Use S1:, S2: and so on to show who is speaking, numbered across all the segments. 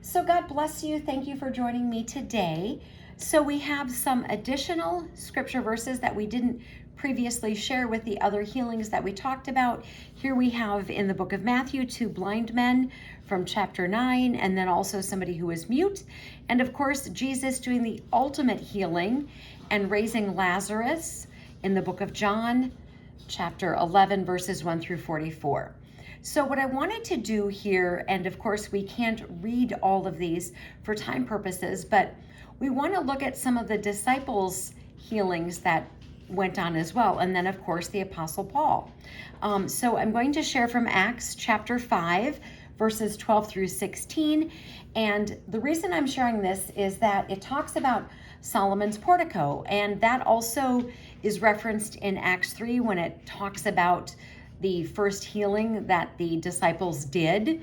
S1: So God bless you. Thank you for joining me today. So we have some additional scripture verses that we didn't previously share with the other healings that we talked about. Here we have in the book of Matthew, 2 blind men from chapter 9, and then also somebody who is mute. And of course, Jesus doing the ultimate healing and raising Lazarus in the book of John, chapter 11, verses 1 through 44. So what I wanted to do here, and of course we can't read all of these for time purposes, but we want to look at some of the disciples' healings that went on as well, and then of course the Apostle Paul. So I'm going to share from Acts chapter 5, verses 12 through 16, and the reason I'm sharing this is that it talks about Solomon's portico, and that also is referenced in Acts 3 when it talks about the first healing that the disciples did.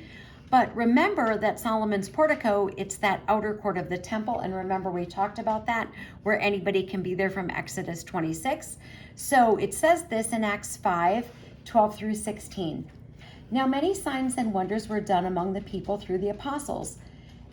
S1: But remember that Solomon's portico, it's that outer court of the temple. And remember, we talked about that, where anybody can be there from Exodus 26. So it says this in Acts 5, 12 through 16. Now many signs and wonders were done among the people through the apostles,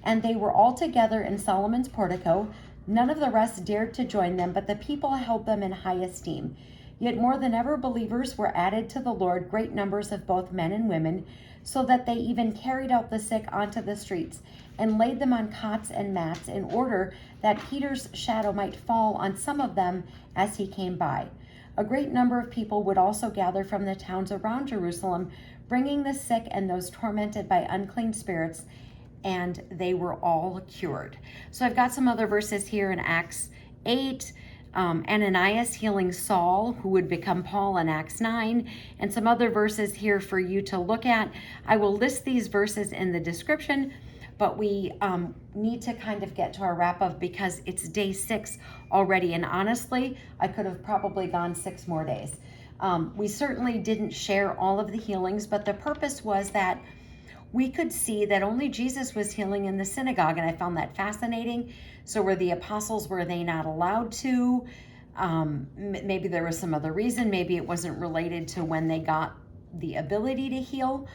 S1: and they were all together in Solomon's portico. None of the rest dared to join them, but the people held them in high esteem. Yet more than ever believers were added to the Lord, great numbers of both men and women, so that they even carried out the sick onto the streets and laid them on cots and mats in order that Peter's shadow might fall on some of them as he came by. A great number of people would also gather from the towns around Jerusalem, bringing the sick and those tormented by unclean spirits, and they were all cured. So I've got some other verses here in Acts 8, Ananias healing Saul, who would become Paul in Acts 9, and some other verses here for you to look at. I will list these verses in the description, but we need to kind of get to our wrap up because it's day 6 already, and honestly, I could have probably gone 6 more days. We certainly didn't share all of the healings, but the purpose was that we could see that only Jesus was healing in the synagogue, and I found that fascinating. So were the apostles, were they not allowed to? Maybe there was some other reason. Maybe it wasn't related to when they got the ability to heal.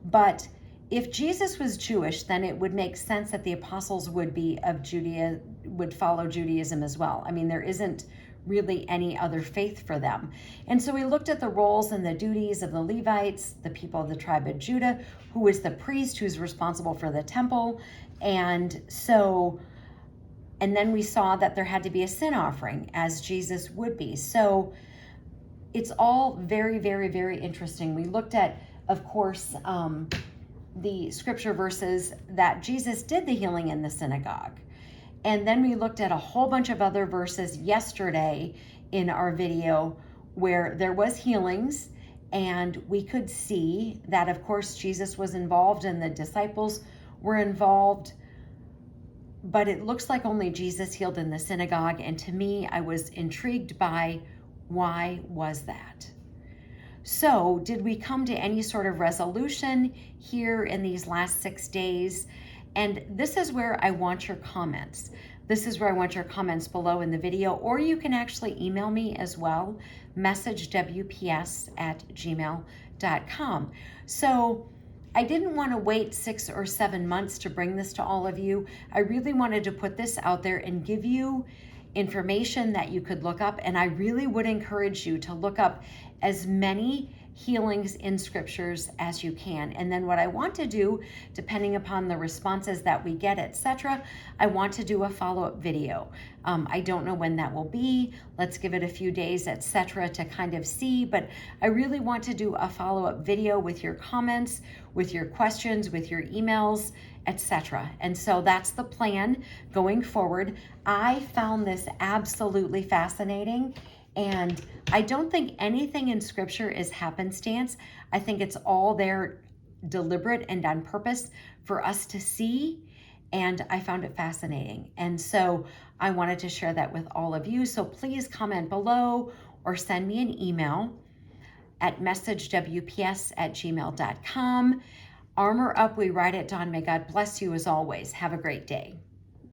S1: But if Jesus was Jewish, then it would make sense that the apostles would be of Judea, would follow Judaism as well. I mean, there isn't really any other faith for them. And so we looked at the roles and the duties of the Levites, the people of the tribe of Judah, who is the priest who's responsible for the temple. And then we saw that there had to be a sin offering, as Jesus would be. So it's all very, very, very interesting. We looked at, of course, the scripture verses that Jesus did the healing in the synagogue. And then we looked at a whole bunch of other verses yesterday in our video where there was healings, and we could see that, of course, Jesus was involved and the disciples were involved, but it looks like only Jesus healed in the synagogue. And to me, I was intrigued by why was that? So did we come to any sort of resolution here in these last 6 days? And this is where I want your comments. This is where I want your comments below in the video, or you can actually email me as well, messagewps@gmail.com. So I didn't want to wait 6 or 7 months to bring this to all of you. I really wanted to put this out there and give you information that you could look up. And I really would encourage you to look up as many healings in scriptures as you can. And then what I want to do, depending upon the responses that we get, etc., I want to do a follow-up video. I don't know when that will be. Let's give it a few days, etc., to kind of see, but I really want to do a follow-up video with your comments, with your questions, with your emails, etc. And so that's the plan going forward. I found this absolutely fascinating. And I don't think anything in scripture is happenstance. I think it's all there deliberate and on purpose for us to see. And I found it fascinating. And so I wanted to share that with all of you. So please comment below or send me an email at messagewps@gmail.com. Armor up, we ride at dawn. May God bless you as always. Have a great day.